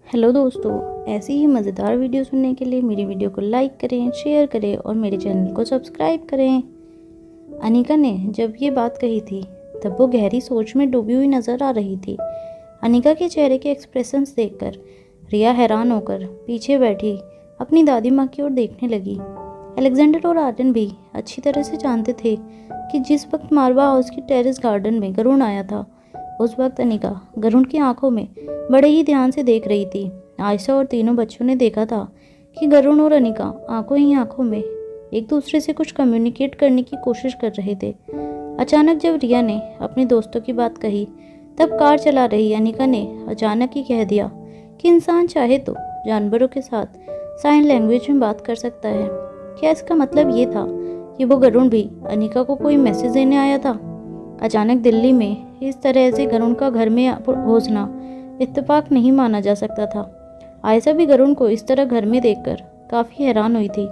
Hello दोस्तों, ऐसी ही मज़ेदार वीडियो सुनने के लिए मेरी वीडियो को लाइक करें, शेयर करें और मेरे चैनल को सब्सक्राइब करें। अनिका ने जब ये बात कही थी तब वो गहरी सोच में डूबी हुई नज़र आ रही थी। अनिका के चेहरे के एक्सप्रेशंस देखकर रिया हैरान होकर पीछे बैठी अपनी दादी माँ की ओर देखने लगी। अलेक्जेंडर और आर्यन भी अच्छी तरह से जानते थे कि जिस वक्त मारवा हाउस की टेरेस गार्डन में गरुण आया था, उस वक्त अनिका गरुण की आंखों में बड़े ही ध्यान से देख रही थी। आयशा और तीनों बच्चों ने देखा था कि गरुण और अनिका आंखों ही आंखों में एक दूसरे से कुछ कम्युनिकेट करने की कोशिश कर रहे थे। अचानक जब रिया ने अपने दोस्तों की बात कही तब कार चला रही अनिका ने अचानक ही कह दिया कि इंसान चाहे तो जानवरों के साथ साइन लैंग्वेज में बात कर सकता है। क्या इसका मतलब ये था कि वो गरुण भी अनिका को कोई मैसेज देने आया था? अचानक दिल्ली में इस तरह से गरुण का घर में पहुंचना इत्तेफाक नहीं माना जा सकता था। आयशा भी गरुण को इस तरह घर में देखकर काफ़ी हैरान हुई थी,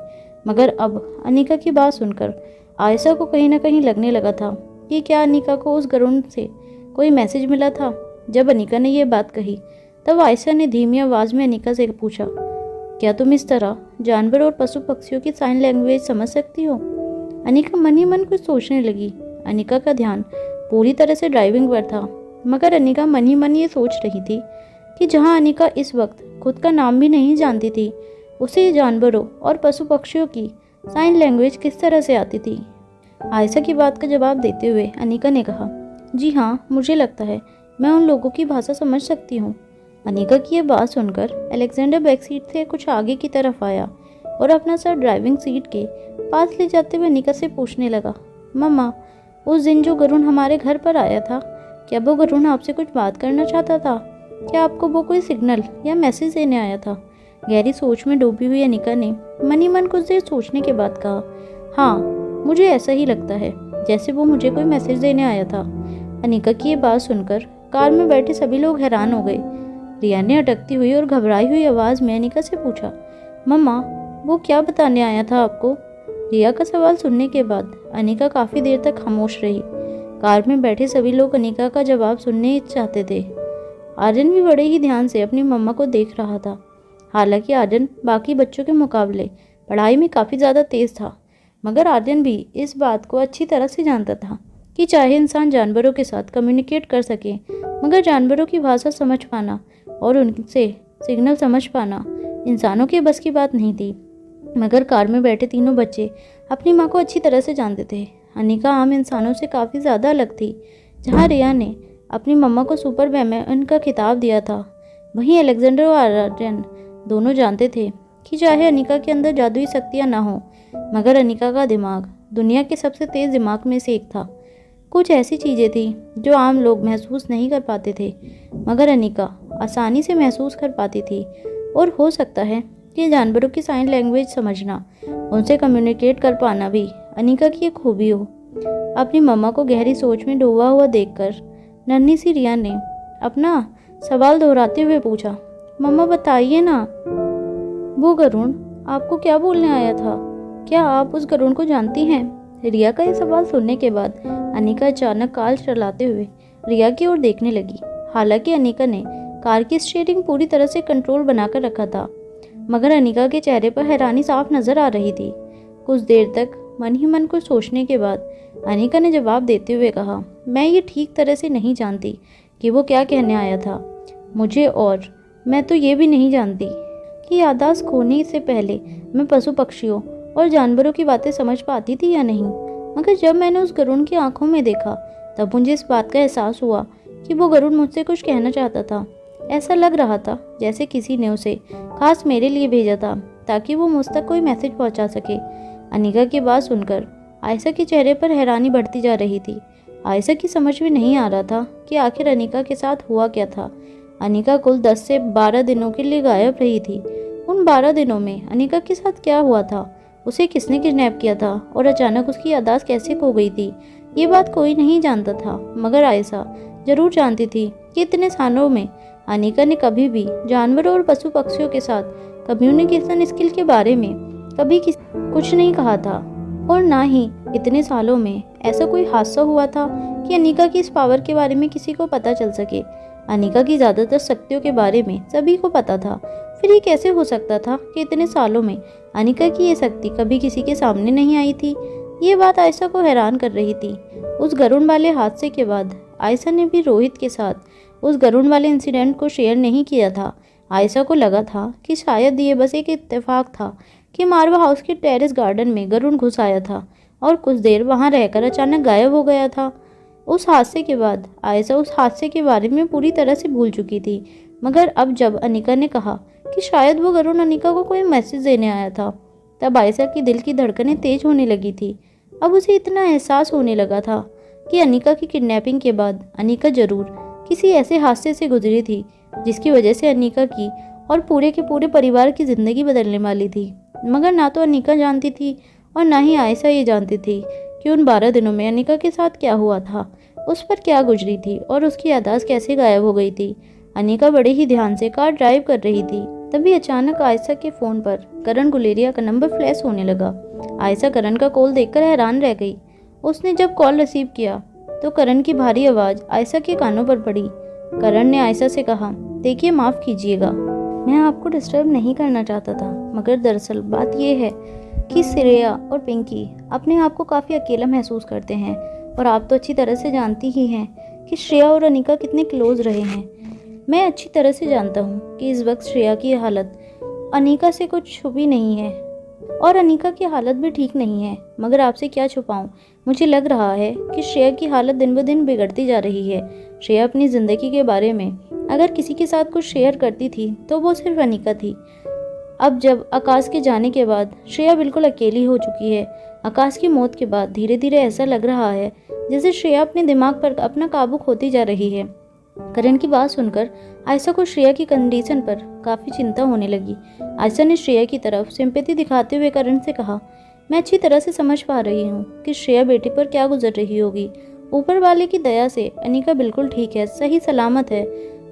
मगर अब अनिका की बात सुनकर आयशा को कहीं ना कहीं लगने लगा था कि क्या अनिका को उस गरुण से कोई मैसेज मिला था। जब अनिका ने यह बात कही तब आयशा ने धीमी आवाज़ में अनिका से पूछा, क्या तुम इस तरह जानवर और पशु पक्षियों की साइन लैंग्वेज समझ सकती हो? अनिका मन ही मन कुछ सोचने लगी। अनिका का ध्यान पूरी तरह से ड्राइविंग पर था, मगर अनिका मन ही मन ये सोच रही थी कि जहां अनिका इस वक्त खुद का नाम भी नहीं जानती थी, उसे जानवरों और पशु पक्षियों की साइन लैंग्वेज किस तरह से आती थी। आयशा की बात का जवाब देते हुए अनिका ने कहा, जी हाँ, मुझे लगता है मैं उन लोगों की भाषा समझ सकती हूँ। अनिका की यह बात सुनकर अलेक्जेंडर बैक सीट से कुछ आगे की तरफ आया और अपना सर ड्राइविंग सीट के पास ले जाते हुए अनिका से पूछने लगा, मम्मा, उस दिन जो गरुण हमारे घर पर आया था, क्या वो गरुण आपसे कुछ बात करना चाहता था? क्या आपको वो कोई सिग्नल या मैसेज देने आया था? गहरी सोच में डूबी हुई अनिका ने मन ही मन कुछ देर सोचने के बाद कहा, हाँ, मुझे ऐसा ही लगता है जैसे वो मुझे कोई मैसेज देने आया था। अनिका की ये बात सुनकर कार में बैठे सभी लोग हैरान हो गए। रिया ने अटकती हुई और घबराई हुई आवाज़ में अनिका से पूछा, मम्मा, वो क्या बताने आया था आपको? रिया का सवाल सुनने के बाद अनिका काफ़ी देर तक खामोश रही। कार में बैठे सभी लोग अनिका का जवाब सुनने चाहते थे। आर्यन भी बड़े ही ध्यान से अपनी मम्मा को देख रहा था। हालांकि आर्यन बाकी बच्चों के मुकाबले पढ़ाई में काफ़ी ज़्यादा तेज़ था, मगर आर्यन भी इस बात को अच्छी तरह से जानता था कि चाहे इंसान जानवरों के साथ कम्युनिकेट कर सके, मगर जानवरों की भाषा समझ पाना और उनसे सिग्नल समझ पाना इंसानों के बस की बात नहीं थी। मगर कार में बैठे तीनों बच्चे अपनी माँ को अच्छी तरह से जानते थे। अनिका आम इंसानों से काफ़ी ज़्यादा अलग थी। जहाँ रिया ने अपनी मम्मा को सुपर वुमेन का खिताब दिया था, वहीं अलेक्जेंडर और आर्यन दोनों जानते थे कि चाहे अनिका के अंदर जादुई शक्तियाँ ना हो, मगर अनिका का दिमाग दुनिया के सबसे तेज़ दिमाग में से एक था। कुछ ऐसी चीज़ें थी जो आम लोग महसूस नहीं कर पाते थे, मगर अनिका आसानी से महसूस कर पाती थी। और हो सकता है कि जानवरों की साइन लैंग्वेज समझना, उनसे कम्युनिकेट कर पाना भी अनिका की एक खूबी हो। अपनी मम्मा को गहरी सोच में डूबा हुआ देखकर नन्ही सी रिया ने अपना सवाल दोहराते हुए पूछा, मम्मा बताइए ना, वो गरुण आपको क्या बोलने आया था? क्या आप उस गरुण को जानती हैं? रिया का यह सवाल सुनने के बाद अनिका अचानक कार चलाते हुए रिया की ओर देखने लगी। हालांकि अनिका ने कार की स्टीयरिंग पूरी तरह से कंट्रोल बनाकर रखा था, मगर अनिका के चेहरे पर हैरानी साफ नजर आ रही थी। कुछ देर तक मन ही मन कुछ सोचने के बाद अनिका ने जवाब देते हुए कहा, मैं ये ठीक तरह से नहीं जानती कि वो क्या कहने आया था मुझे, और मैं तो ये भी नहीं जानती कि याददाश्त खोने से पहले मैं पशु पक्षियों और जानवरों की बातें समझ पाती थी या नहीं। मगर जब मैंने उस गरुण की आंखों में देखा तब मुझे इस बात का एहसास हुआ कि वो गरुण मुझसे कुछ कहना चाहता था। ऐसा लग रहा था जैसे किसी ने उसे खास मेरे लिए भेजा था ताकि वो मुझ तक कोई मैसेज पहुंचा सके। अनिका की बात सुनकर आयशा के चेहरे पर हैरानी बढ़ती जा रही थी। आयशा की समझ में नहीं आ रहा था कि आखिर अनिका के साथ हुआ क्या था। अनिका कुल 10 से 12 दिनों के लिए गायब रही थी। उन 12 दिनों में अनिका के साथ क्या हुआ था, उसे किसने किडनैप किया था और अचानक उसकी याददाश्त कैसे खो गई थी, ये बात कोई नहीं जानता था। मगर आयशा जरूर जानती थी कि इतने सालों में अनिका ने कभी भी जानवरों और पशु पक्षियों के साथ कम्युनिकेशन स्किल के बारे में कभी कुछ नहीं कहा था, और ना ही इतने सालों में ऐसा कोई हादसा हुआ था कि अनिका की इस पावर के बारे में किसी को पता चल सके। अनिका की ज़्यादातर शक्तियों के बारे में सभी को पता था। फिर ये कैसे हो सकता था कि इतने सालों में अनिका की ये शक्ति कभी किसी के सामने नहीं आई थी? ये बात आयशा को हैरान कर रही थी। उस गरुण वाले हादसे के बाद आयशा ने भी रोहित के साथ उस गरुण वाले इंसिडेंट को शेयर नहीं किया था। आयशा को लगा था कि शायद ये बस एक इत्तेफाक था कि मारवा हाउस के टेरेस गार्डन में गरुण घुस आया था और कुछ देर वहां रहकर अचानक गायब हो गया था। उस हादसे के बाद आयशा उस हादसे के बारे में पूरी तरह से भूल चुकी थी, मगर अब जब अनिका ने कहा कि शायद वो गरुण अनिका को कोई मैसेज देने आया था, तब आयशा की दिल की धड़कनें तेज होने लगी थी। अब उसे इतना एहसास होने लगा था कि अनिका की किडनैपिंग के बाद अनिका जरूर किसी ऐसे हादसे से गुजरी थी जिसकी वजह से अनिका की और पूरे के पूरे परिवार की ज़िंदगी बदलने वाली थी। मगर ना तो अनिका जानती थी और ना ही आयशा ये जानती थी कि उन 12 दिनों में अनिका के साथ क्या हुआ था, उस पर क्या गुजरी थी और उसकी याददाश्त कैसे गायब हो गई थी। अनिका बड़े ही ध्यान से कार ड्राइव कर रही थी, तभी अचानक आयशा के फ़ोन पर करण गुलेरिया का नंबर फ्लैश होने लगा। आयशा करण का कॉल देखकर हैरान रह गई। उसने जब कॉल रिसीव किया तो करण की भारी आवाज़ आयशा के कानों पर पड़ी। करण ने आयशा से कहा, देखिए माफ़ कीजिएगा, मैं आपको डिस्टर्ब नहीं करना चाहता था, मगर दरअसल बात यह है कि श्रेया और पिंकी अपने आप को काफ़ी अकेला महसूस करते हैं और आप तो अच्छी तरह से जानती ही हैं कि श्रेया और अनिका कितने क्लोज रहे हैं। मैं अच्छी तरह से जानता हूँ कि इस वक्त श्रेया की हालत अनिका से कुछ छुपी नहीं है और अनिका की हालत भी ठीक नहीं है, मगर आपसे क्या छुपाऊँ, मुझे लग रहा है कि श्रेया की हालत दिन ब दिन बिगड़ती जा रही है। श्रेया अपनी ज़िंदगी के बारे में अगर किसी के साथ कुछ शेयर करती थी तो वो सिर्फ अनिका थी। अब जब आकाश के जाने के बाद श्रेया बिल्कुल अकेली हो चुकी है। आकाश की मौत के बाद धीरे धीरे ऐसा लग रहा है जैसे श्रेया अपने दिमाग पर अपना काबू खोती जा रही है। करण की बात सुनकर आयशा को श्रेया की कंडीशन पर काफ़ी चिंता होने लगी। आयशा ने श्रेया की तरफ सिंपैथी दिखाते हुए करण से कहा, मैं अच्छी तरह से समझ पा रही हूँ कि श्रेया बेटी पर क्या गुजर रही होगी। ऊपर वाले की दया से अनिका बिल्कुल ठीक है, सही सलामत है,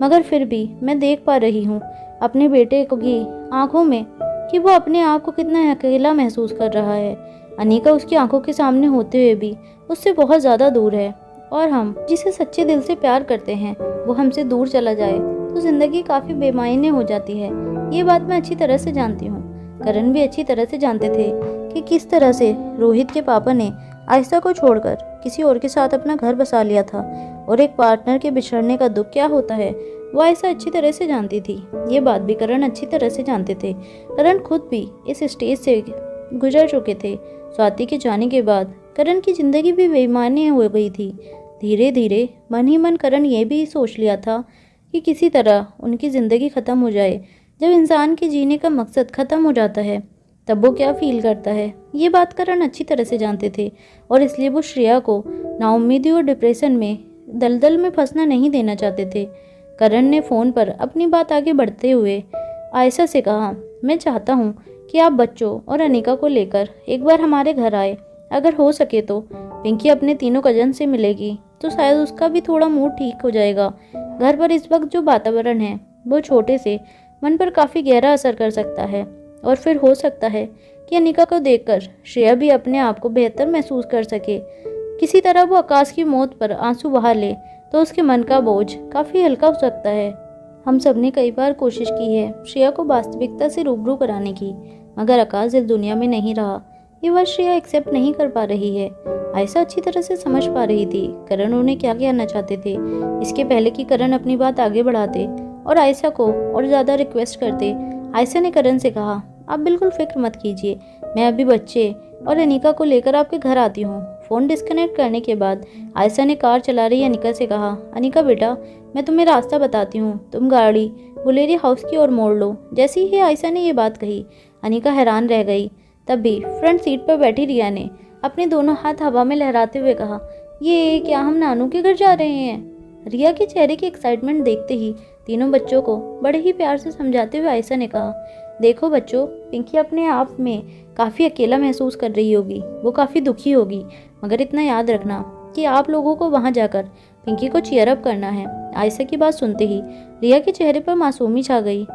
मगर फिर भी मैं देख पा रही हूँ अपने बेटे की आंखों में कि वो अपने आप को कितना अकेला महसूस कर रहा है। अनिका उसकी आंखों के सामने होते हुए भी उससे बहुत ज़्यादा दूर है और हम जिसे सच्चे दिल से प्यार करते हैं वो हमसे दूर चला जाए तो ज़िंदगी काफ़ी बेमायने हो जाती है। ये बात मैं अच्छी तरह से जानती हूँ। करण भी अच्छी तरह से जानते थे कि किस तरह से रोहित के पापा ने आयशा को छोड़कर किसी और के साथ अपना घर बसा लिया था और एक पार्टनर के बिछड़ने का दुख क्या होता है वो आयशा अच्छी तरह से जानती थी। ये बात भी करण अच्छी तरह से जानते थे। करण खुद भी इस स्टेज से गुजर चुके थे। स्वाति के जाने के बाद करण की ज़िंदगी भी बेमानी हो गई थी। धीरे धीरे मन ही मन करण ये भी सोच लिया था कि किसी तरह उनकी ज़िंदगी ख़त्म हो जाए। जब इंसान के जीने का मकसद ख़त्म हो जाता है तब वो क्या फील करता है, ये बात करण अच्छी तरह से जानते थे और इसलिए वो श्रेया को नाउम्मीदी और डिप्रेशन में दलदल में फंसना नहीं देना चाहते थे। करण ने फ़ोन पर अपनी बात आगे बढ़ते हुए आयशा से कहा, मैं चाहता हूँ कि आप बच्चों और अनिका को लेकर एक बार हमारे घर आए। अगर हो सके तो पिंकी अपने तीनों कजन से मिलेगी तो शायद उसका भी थोड़ा मूड ठीक हो जाएगा। घर पर इस वक्त जो वातावरण है वो छोटे से मन पर काफ़ी गहरा असर कर सकता है और फिर हो सकता है कि अनिका को देखकर श्रेया भी अपने आप को बेहतर महसूस कर सके। किसी तरह वो आकाश की मौत पर आंसू बहा ले तो उसके मन का बोझ काफ़ी हल्का हो सकता है। हम सब ने कई बार कोशिश की है श्रेया को वास्तविकता से रूबरू कराने की, मगर आकाश इस दुनिया में नहीं रहा। ये बात श्रेया एक्सेप्ट नहीं कर पा रही है। आयशा अच्छी तरह से समझ पा रही थी करण उन्हें क्या कहना चाहते थे। इसके पहले कि करण अपनी बात आगे बढ़ाते और आयशा को और ज़्यादा रिक्वेस्ट करते, आयशा ने करण से कहा, आप बिल्कुल फिक्र मत कीजिए, मैं अभी बच्चे और अनिका को लेकर आपके घर आती हूँ। फ़ोन डिस्कनेक्ट करने के बाद आयशा ने कार चला रही अनिका से कहा, अनिका बेटा, मैं तुम्हें रास्ता बताती हूँ, तुम गाड़ी गुलेरिया हाउस की ओर मोड़ लो। जैसे ही आयशा ने ये बात कही अनिका हैरान रह गई। तभी फ्रंट सीट पर बैठी रिया ने अपने दोनों हाथ हवा में लहराते हुए कहा, ये क्या हम नानू के घर जा रहे हैं? रिया के चेहरे की एक्साइटमेंट देखते ही तीनों बच्चों को बड़े ही प्यार से समझाते हुए आयशा ने कहा, देखो बच्चों, पिंकी अपने आप में काफ़ी अकेला महसूस कर रही होगी, वो काफ़ी दुखी होगी, मगर इतना याद रखना कि आप लोगों को वहाँ जाकर पिंकी को चीयर अप करना है। आयशा की बात सुनते ही रिया के चेहरे पर मासूमी छा गई।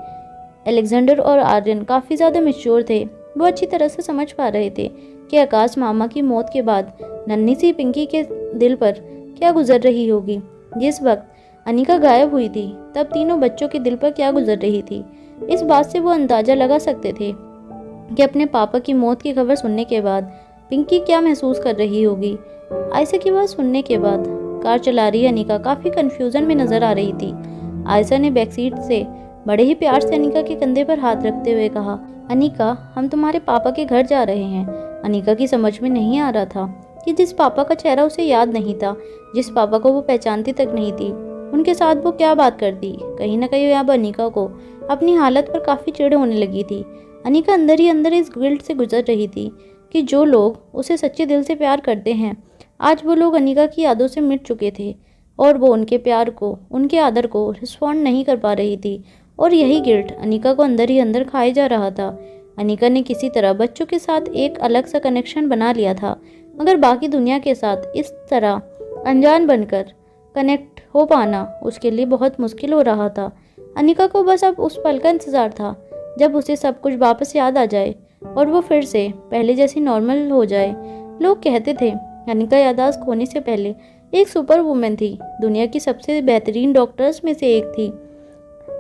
अलेक्जेंडर और आर्यन काफ़ी ज़्यादा मैच्योर थे। वो अच्छी तरह से समझ पा रहे थे कि आकाश मामा की मौत के बाद नन्ही सी पिंकी के दिल पर क्या गुजर रही होगी। जिस वक्त अनिका गायब हुई थी तब तीनों बच्चों के दिल पर क्या गुजर रही थी। इस बात से वो अंदाजा लगा सकते थे कि अपने पापा की मौत की खबर सुनने के बाद पिंकी क्या महसूस कर रही होगी। आयशा की बात सुनने के बाद कार चला रही अनिका काफ़ी कंफ्यूजन में नजर आ रही थी। आयशा ने बैकसीट से बड़े ही प्यार से अनिका के कंधे पर हाथ रखते हुए कहा, अनिका, हम तुम्हारे पापा के घर जा रहे हैं। अनिका की समझ में नहीं आ रहा था कि जिस पापा का चेहरा उसे याद नहीं था, जिस पापा को वो पहचानती तक नहीं थी, उनके साथ वो क्या बात करती। कहीं ना कहीं अब अनिका को अपनी हालत पर काफ़ी चिढ़ होने लगी थी। अनिका अंदर ही अंदर इस गिल्ट से गुजर रही थी कि जो लोग उसे सच्चे दिल से प्यार करते हैं, आज वो लोग अनिका की यादों से मिट चुके थे और वो उनके प्यार को, उनके आदर को रिस्पॉन्ड नहीं कर पा रही थी। और यही गिल्ट अनिका को अंदर ही अंदर खाए जा रहा था। अनिका ने किसी तरह बच्चों के साथ एक अलग सा कनेक्शन बना लिया था, मगर बाकी दुनिया के साथ इस तरह अनजान बनकर कनेक्ट हो पाना उसके लिए बहुत मुश्किल हो रहा था। अनिका को बस अब उस पल का इंतज़ार था जब उसे सब कुछ वापस याद आ जाए और वो फिर से पहले जैसी नॉर्मल हो जाए। लोग कहते थे अनिका याददाश्त खोने से पहले एक सुपर वुमेन थी, दुनिया की सबसे बेहतरीन डॉक्टर्स में से एक थी।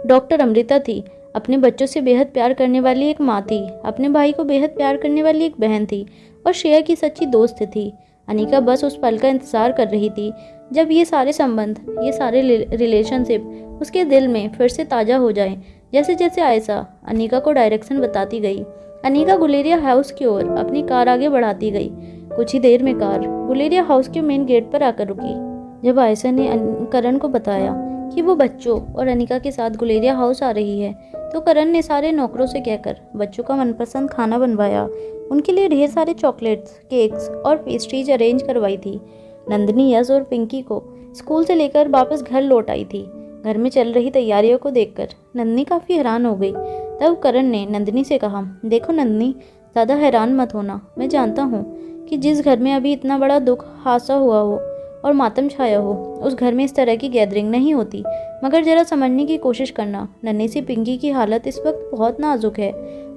डॉक्टर अमृता थी, अपने बच्चों से बेहद प्यार करने वाली एक माँ थी, अपने भाई को बेहद प्यार करने वाली एक बहन थी और श्रेया की सच्ची दोस्त थी। अनिका बस उस पल का इंतज़ार कर रही थी जब ये सारे संबंध, ये सारे रिलेशनशिप उसके दिल में फिर से ताज़ा हो जाए। जैसे जैसे आयशा अनिका को डायरेक्शन बताती गई, अनिका गुलेरिया हाउस की ओर अपनी कार आगे बढ़ाती गई। कुछ ही देर में कार गुलेरिया हाउस के मेन गेट पर आकर रुकी। जब आयशा ने करण को बताया कि वो बच्चों और अनिका के साथ गुलेरिया हाउस आ रही है, तो करण ने सारे नौकरों से कहकर बच्चों का मनपसंद खाना बनवाया। उनके लिए ढेर सारे चॉकलेट्स, केक्स और पेस्ट्रीज अरेंज करवाई थी। नंदिनी, यश और पिंकी को स्कूल से लेकर वापस घर लौट आई थी। घर में चल रही तैयारियों को देखकर नंदिनी काफ़ी हैरान हो गई। तब करण ने नंदिनी से कहा, देखो नंदिनी, ज़्यादा हैरान मत होना। मैं जानता हूँ कि जिस घर में अभी इतना बड़ा दुख, हादसा हुआ हो और मातम छाया हो, उस घर में इस तरह की गैदरिंग नहीं होती, मगर ज़रा समझने की कोशिश करना। नन्ही सी पिंकी की हालत इस वक्त बहुत नाजुक है।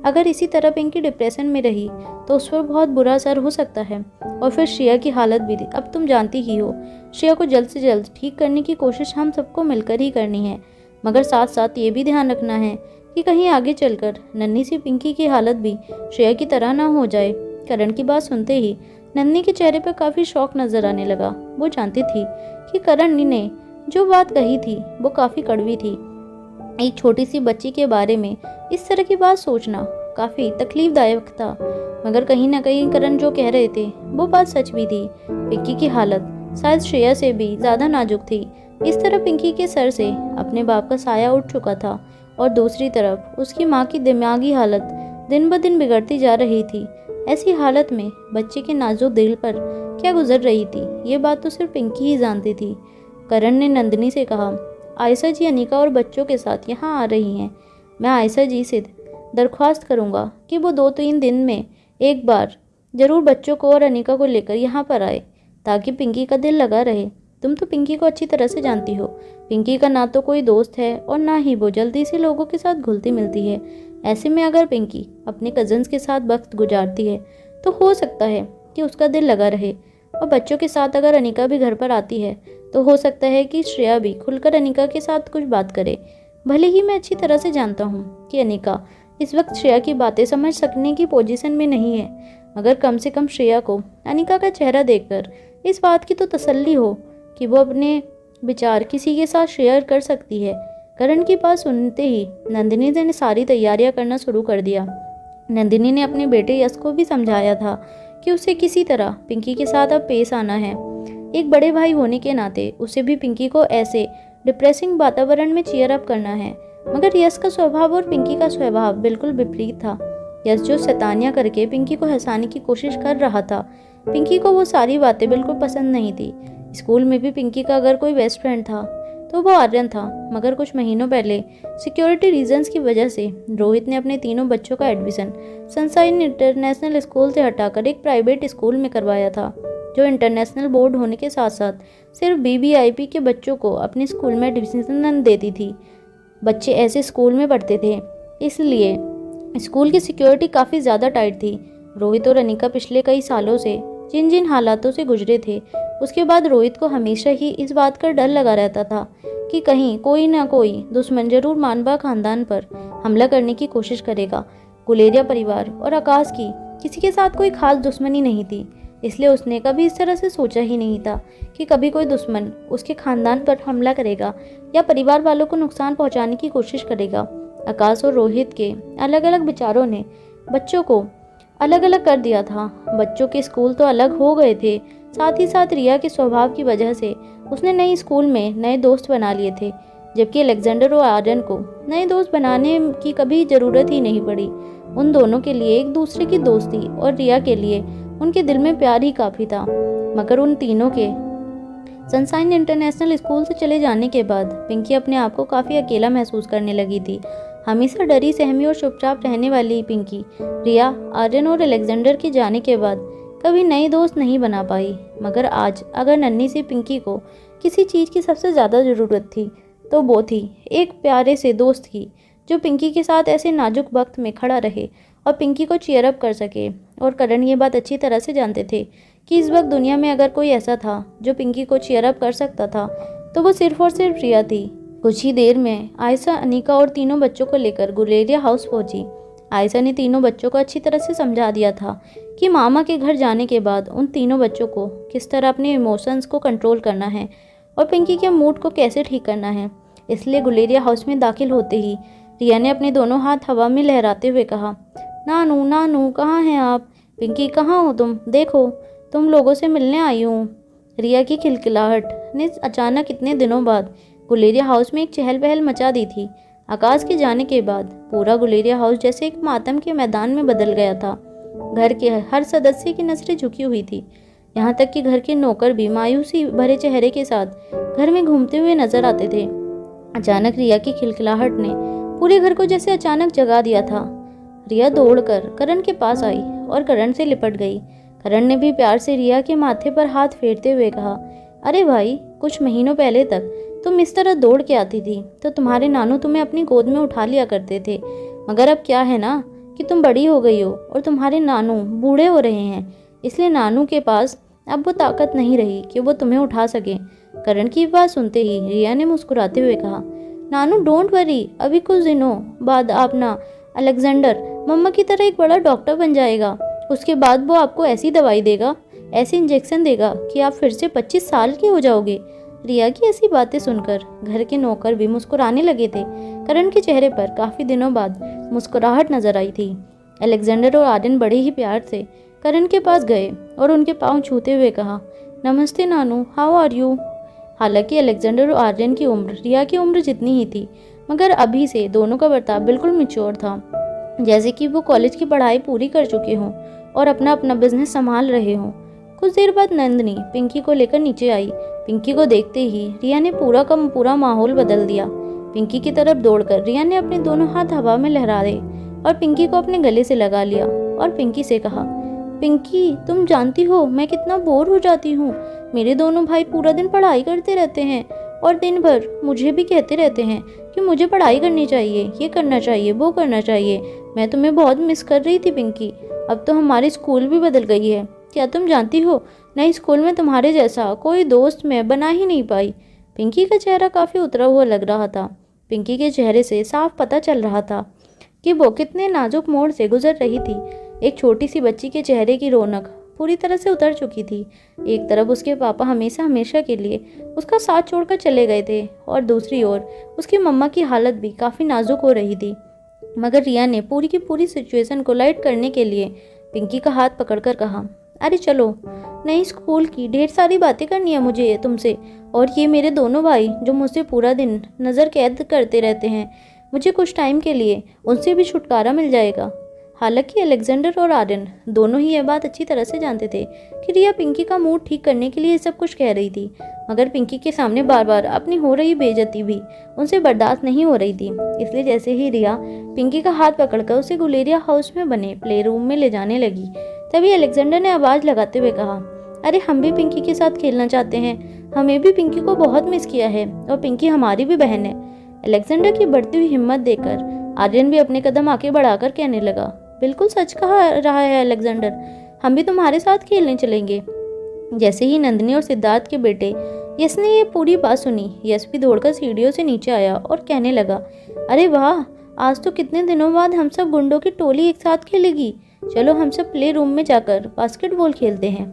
अगर इसी तरह पिंकी डिप्रेशन में रही तो उस पर बहुत बुरा असर हो सकता है। और फिर श्रेया की हालत भी अब तुम जानती ही हो। श्रेया को जल्द से जल्द ठीक करने की कोशिश हम सबको मिलकर ही करनी है, मगर साथ साथ ये भी ध्यान रखना है कि कहीं आगे चलकर नन्ही सी पिंकी की हालत भी श्रेया की तरह ना हो जाए। करण की बात सुनते ही नन्ही के चेहरे पर काफ़ी शौक नजर आने लगा। वो जानती थी कि करण ने जो बात कही थी वो काफ़ी कड़वी थी। एक छोटी सी बच्ची के बारे में इस तरह की बात सोचना काफ़ी तकलीफदायक था, मगर कहीं ना कहीं करण जो कह रहे थे वो बात सच भी थी। पिंकी की हालत शायद श्रेया से भी ज़्यादा नाजुक थी। इस तरह पिंकी के सर से अपने बाप का साया उठ चुका था और दूसरी तरफ उसकी माँ की दिमागी हालत दिन ब दिन बिगड़ती जा रही थी। ऐसी हालत में बच्चे के नाजुक दिल पर क्या गुजर रही थी, ये बात तो सिर्फ पिंकी ही जानती थी। करण ने नंदिनी से कहा, आयशा जी अनिका और बच्चों के साथ यहाँ आ रही हैं। मैं आयशा जी से दरख्वास्त करूँगा कि वो 2-3 दिन में एक बार ज़रूर बच्चों को और अनिका को लेकर यहाँ पर आए, ताकि पिंकी का दिल लगा रहे। तुम तो पिंकी को अच्छी तरह से जानती हो। पिंकी का ना तो कोई दोस्त है और ना ही वो जल्दी से लोगों के साथ घुलती मिलती है। ऐसे में अगर पिंकी अपने कजन्स के साथ वक्त गुजारती है तो हो सकता है कि उसका दिल लगा रहे, और बच्चों के साथ अगर अनिका भी घर पर आती है तो हो सकता है कि श्रेया भी खुलकर अनिका के साथ कुछ बात करे। भले ही मैं अच्छी तरह से जानता हूँ कि अनिका इस वक्त श्रेया की बातें समझ सकने की पोजीशन में नहीं है, मगर कम से कम श्रेया को अनिका का चेहरा देखकर इस बात की तो तसल्ली हो कि वो अपने विचार किसी के साथ शेयर कर सकती है। करण की बात सुनते ही नंदिनी ने सारी तैयारियां करना शुरू कर दिया। नंदिनी ने अपने बेटे यश को भी समझाया था कि उसे किसी तरह पिंकी के साथ अब पेश आना है। एक बड़े भाई होने के नाते उसे भी पिंकी को ऐसे डिप्रेसिंग वातावरण में चीयर अप करना है। मगर यश का स्वभाव और पिंकी का स्वभाव बिल्कुल विपरीत था। यश जो शैतानियां करके पिंकी को हंसाने की कोशिश कर रहा था, पिंकी को वो सारी बातें बिल्कुल पसंद नहीं थी। स्कूल में भी पिंकी का अगर कोई बेस्ट फ्रेंड था तो वो आर्यन था, मगर कुछ महीनों पहले सिक्योरिटी रीजंस की वजह से रोहित ने अपने तीनों बच्चों का एडमिशन सनशाइन इंटरनेशनल स्कूल से हटाकर एक प्राइवेट स्कूल में करवाया था, जो इंटरनेशनल बोर्ड होने के साथ साथ सिर्फ BBIP के बच्चों को अपने स्कूल में एडमिशन देती थी। बच्चे ऐसे स्कूल में पढ़ते थे, इसलिए स्कूल की सिक्योरिटी काफ़ी ज़्यादा टाइट थी। रोहित और अनिका पिछले कई सालों से जिन जिन हालातों से गुजरे थे उसके बाद रोहित को हमेशा ही इस बात का डर लगा रहता था कि कहीं कोई ना कोई दुश्मन जरूर मानवा खानदान पर हमला करने की कोशिश करेगा। गुलेरिया परिवार और आकाश की किसी के साथ कोई खास दुश्मनी नहीं थी, इसलिए उसने कभी इस तरह से सोचा ही नहीं था कि कभी कोई दुश्मन उसके खानदान पर हमला करेगा या परिवार वालों को नुकसान पहुंचाने की कोशिश करेगा। आकाश और रोहित के अलग अलग विचारों ने बच्चों को अलग अलग कर दिया था। बच्चों के स्कूल तो अलग हो गए थे, साथ ही साथ रिया के स्वभाव की वजह से उसने नए स्कूल में नए दोस्त बना लिए थे, जबकि अलेक्जेंडर और आर्यन को नए दोस्त बनाने की कभी ज़रूरत ही नहीं पड़ी। उन दोनों के लिए एक दूसरे की दोस्ती और रिया के लिए उनके दिल में प्यार ही काफ़ी था। मगर उन तीनों के सनशाइन इंटरनेशनल स्कूल से चले जाने के बाद पिंकी अपने आप को काफ़ी अकेला महसूस करने लगी थी। हमेशा डरी सहमी और चुपचाप रहने वाली पिंकी रिया, आर्यन और अलेक्जेंडर के जाने के बाद कभी नए दोस्त नहीं बना पाई। मगर आज अगर नन्ही सी पिंकी को किसी चीज़ की सबसे ज़्यादा ज़रूरत थी तो वो थी एक प्यारे से दोस्त की, जो पिंकी के साथ ऐसे नाजुक वक्त में खड़ा रहे और पिंकी को चीयर अप कर सके। और करण ये बात अच्छी तरह से जानते थे कि इस वक्त दुनिया में अगर कोई ऐसा था जो पिंकी को चीयर अप कर सकता था तो वो सिर्फ और सिर्फ रिया थी। कुछ ही देर में आयशा, अनीका और तीनों बच्चों को लेकर गुलेरिया हाउस पहुंची। आयशा ने तीनों बच्चों को अच्छी तरह से समझा दिया था कि मामा के घर जाने के बाद उन तीनों बच्चों को किस तरह अपने इमोशंस को कंट्रोल करना है और पिंकी के मूड को कैसे ठीक करना है। इसलिए गुलेरिया हाउस में दाखिल होते ही रिया ने अपने दोनों हाथ हवा में लहराते हुए कहा, नानू नानू कहाँ हैं आप? पिंकी कहाँ हो तुम? देखो तुम लोगों से मिलने आई हूँ। रिया की खिलखिलाहट ने अचानक इतने दिनों बाद गुलेरिया हाउस में एक चहल पहल मचा दी थी। आकाश के जाने के बाद पूरा गुलेरिया हाउस जैसे एक मातम के मैदान में बदल गया था। घर के हर सदस्य की नजरें झुकी हुई थी, यहाँ तक कि घर के नौकर भी मायूसी भरे चेहरे के साथ घर में घूमते हुए नजर आते थे। अचानक रिया की खिलखिलाहट ने पूरे घर को जैसे अचानक जगा दिया था। रिया दौड़कर करण के पास आई और करण से लिपट गई। करण ने भी प्यार से रिया के माथे पर हाथ फेरते हुए कहा, अरे भाई, कुछ महीनों पहले तक तुम इस तरह दौड़ के आती थी तो तुम्हारे नानू तुम्हें अपनी गोद में उठा लिया करते थे, मगर अब क्या है ना कि तुम बड़ी हो गई हो और तुम्हारे नानू बूढ़े हो रहे हैं, इसलिए नानू के पास अब वो ताकत नहीं रही कि वो तुम्हें उठा सके। करण की बात सुनते ही रिया ने मुस्कुराते हुए कहा, नानू डोंट वरी, अभी कुछ दिनों बाद आप ना अलेक्जेंडर मम्मा की तरह एक बड़ा डॉक्टर बन जाएगा। उसके बाद वो आपको ऐसी दवाई देगा, ऐसे इंजेक्शन देगा कि आप फिर से 25 साल के हो जाओगे। रिया की ऐसी बातें सुनकर घर के नौकर भी मुस्कुराने लगे थे। करण के चेहरे पर काफ़ी दिनों बाद मुस्कुराहट नजर आई थी। अलेक्जेंडर और आर्यन बड़े ही प्यार से करण के पास गए और उनके पांव छूते हुए कहा, नमस्ते नानू, हाउ आर यू? हालांकि अलेक्जेंडर और आर्यन की उम्र रिया की उम्र जितनी ही थी, मगर अभी से दोनों का बर्ताव बिल्कुल मैच्योर था, जैसे कि वो कॉलेज की पढ़ाई पूरी कर चुके हों और अपना अपना बिजनेस संभाल रहे हों। कुछ देर बाद नंदिनी पिंकी को लेकर नीचे आई। पिंकी को देखते ही रिया ने पूरा माहौल बदल दिया। पिंकी की तरफ दौड़कर रिया ने अपने दोनों हाथ हवा में लहराए और पिंकी को अपने गले से लगा लिया और पिंकी से कहा, पिंकी, तुम जानती हो मैं कितना बोर हो जाती हूँ। मेरे दोनों भाई पूरा दिन पढ़ाई करते रहते हैं और दिन भर मुझे भी कहते रहते हैं कि मुझे पढ़ाई करनी चाहिए, ये करना चाहिए, वो करना चाहिए। मैं तुम्हें बहुत मिस कर रही थी पिंकी। अब तो हमारी स्कूल भी बदल गई है। क्या तुम जानती हो, नई स्कूल में तुम्हारे जैसा कोई दोस्त मैं बना ही नहीं पाई। पिंकी का चेहरा काफ़ी उतरा हुआ लग रहा था। पिंकी के चेहरे से साफ पता चल रहा था कि वो कितने नाजुक मोड़ से गुजर रही थी। एक छोटी सी बच्ची के चेहरे की रौनक पूरी तरह से उतर चुकी थी। एक तरफ उसके पापा हमेशा के लिए उसका साथ छोड़कर चले गए थे और दूसरी ओर उसकी मम्मा की हालत भी काफ़ी नाजुक हो रही थी। मगर रिया ने पूरी की पूरी सिचुएशन को लाइट करने के लिए पिंकी का हाथ पकड़कर कहा, अरे चलो, नई स्कूल की ढेर सारी बातें करनी है मुझे तुमसे, और ये मेरे दोनों भाई जो मुझसे पूरा दिन नज़र कैद करते रहते हैं, मुझे कुछ टाइम के लिए उनसे भी छुटकारा मिल जाएगा। हालांकि अलेक्जेंडर और आर्यन दोनों ही यह बात अच्छी तरह से जानते थे कि रिया पिंकी का मूड ठीक करने के लिए सब कुछ कह रही थी, मगर पिंकी के सामने बार बार अपनी हो रही बेइज्जती भी उनसे बर्दाश्त नहीं हो रही थी। इसलिए जैसे ही रिया पिंकी का हाथ पकड़कर उसे गुलेरिया हाउस में बने प्ले रूम में ले जाने लगी, तभी अलेक्जेंडर ने आवाज़ लगाते हुए कहा, अरे हम भी पिंकी के साथ खेलना चाहते हैं, हमें भी पिंकी को बहुत मिस किया है और पिंकी हमारी भी बहन है। अलेक्जेंडर की बढ़ती हुई हिम्मत देखकर आर्यन भी अपने कदम आगे बढ़ाकर कहने लगा, बिल्कुल सच कहा रहा है अलेक्जेंडर, हम भी तुम्हारे साथ खेलने चलेंगे। जैसे ही नंदिनी और सिद्धार्थ के बेटे यश ने ये पूरी बात सुनी, यश भी दौड़कर सीढ़ियों से नीचे आया और कहने लगा, अरे वाह, आज तो कितने दिनों बाद हम सब गुंडों की टोली एक साथ खेलेगी। चलो हम सब प्ले रूम में जाकर बास्केटबॉल खेलते हैं।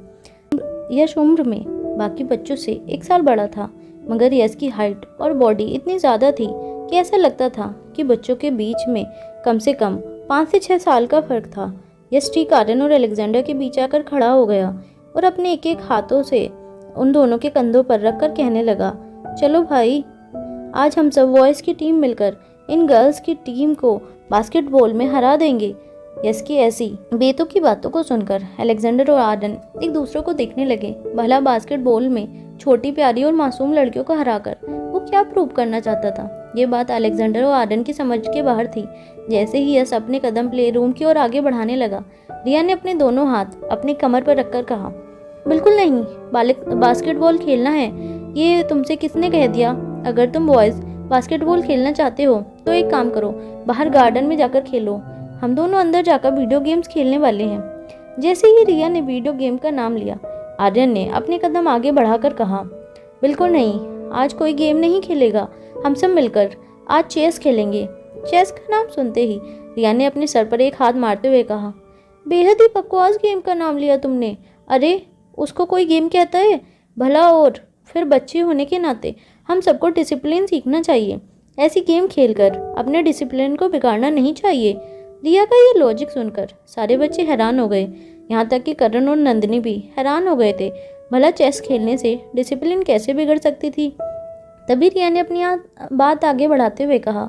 यश उम्र में बाकी बच्चों से 1 साल बड़ा था, मगर यश की हाइट और बॉडी इतनी ज़्यादा थी कि ऐसा लगता था कि बच्चों के बीच में कम से कम 5 से 6 साल का फर्क था। यश ठीक आर्यन और अलेक्जेंडर के बीच आकर खड़ा हो गया और अपने एक एक हाथों से उन दोनों के कंधों पर रखकर कहने लगा, चलो भाई, आज हम सब बॉयज़ की टीम मिलकर इन गर्ल्स की टीम को बास्केटबॉल में हरा देंगे। यश की ऐसी बेतुकी बातों को सुनकर अलेक्जेंडर और आर्यन एक दूसरे को देखने लगे। भला बास्केटबॉल में छोटी प्यारी और मासूम लड़कियों को हराकर वो क्या प्रूव करना चाहता था। ये बात अलेक्जेंडर और आर्यन की समझ के बाहर थी। जैसे ही यश अपने कदम प्ले रूम की ओर आगे बढ़ाने लगा, रिया ने अपने दोनों हाथ अपनी कमर पर रखकर कहा, बिल्कुल नहीं, बास्केटबॉल खेलना है। ये तुमसे किसने कह दिया? अगर तुम बॉयज़ बास्केटबॉल खेलना चाहते हो तो एक काम करो, बाहर गार्डन में जाकर खेलो। हम दोनों अंदर जाकर वीडियो गेम्स खेलने वाले हैं। जैसे ही रिया ने वीडियो गेम का नाम लिया, आर्यन ने अपने कदम आगे बढ़ाकर कहा, बिल्कुल नहीं, आज कोई गेम नहीं खेलेगा। हम सब मिलकर आज चेस खेलेंगे। चेस का नाम सुनते ही रिया ने अपने सर पर एक हाथ मारते हुए कहा, बेहद ही बकवास गेम का नाम लिया तुमने। अरे उसको कोई गेम कहता है भला? और फिर बच्चे होने के नाते हम सबको डिसिप्लिन सीखना चाहिए। ऐसी गेम खेलकर अपने डिसिप्लिन को बिगाड़ना नहीं चाहिए। रिया का ये लॉजिक सुनकर सारे बच्चे हैरान हो गए, यहाँ तक कि करण और नंदिनी भी हैरान हो गए थे। भला चेस खेलने से डिसिप्लिन कैसे बिगड़ सकती थी? तभी रिया ने अपनी बात आगे बढ़ाते हुए कहा,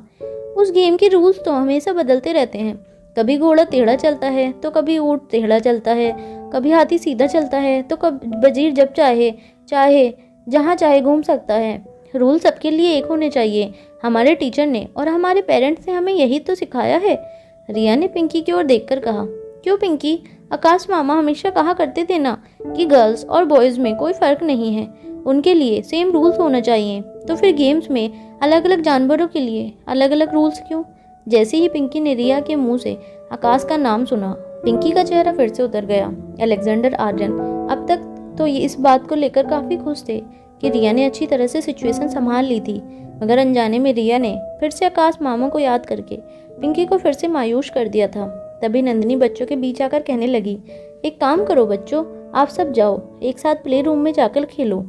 उस गेम के रूल्स तो हमेशा बदलते रहते हैं। कभी घोड़ा टेढ़ा चलता है तो कभी ऊँट टेढ़ा चलता है, कभी हाथी सीधा चलता है तो कभी वजीर जब चाहे जहाँ चाहे घूम सकता है। रूल सबके लिए एक होने चाहिए। हमारे टीचर ने और हमारे पेरेंट्स ने हमें यही तो सिखाया है। रिया ने पिंकी की ओर देखकर कहा, क्यों पिंकी? आकाश मामा हमेशा कहा करते थे ना कि गर्ल्स और बॉयज़ में कोई फ़र्क नहीं है, उनके लिए सेम रूल्स होना चाहिए। तो फिर गेम्स में अलग अलग जानवरों के लिए अलग अलग रूल्स क्यों? जैसे ही पिंकी ने रिया के मुंह से आकाश का नाम सुना, पिंकी का चेहरा फिर से उतर गया। अलेक्जेंडर आर्यन अब तक तो ये इस बात को लेकर काफ़ी खुश थे कि रिया ने अच्छी तरह से सिचुएशन संभाल ली थी, मगर अनजाने में रिया ने फिर से आकाश मामा को याद करके पिंकी को फिर से मायूस कर दिया था। तभी नंदिनी बच्चों के बीच आकर कहने लगी, एक काम करो बच्चों, आप सब जाओ एक साथ प्ले रूम में जाकर खेलो।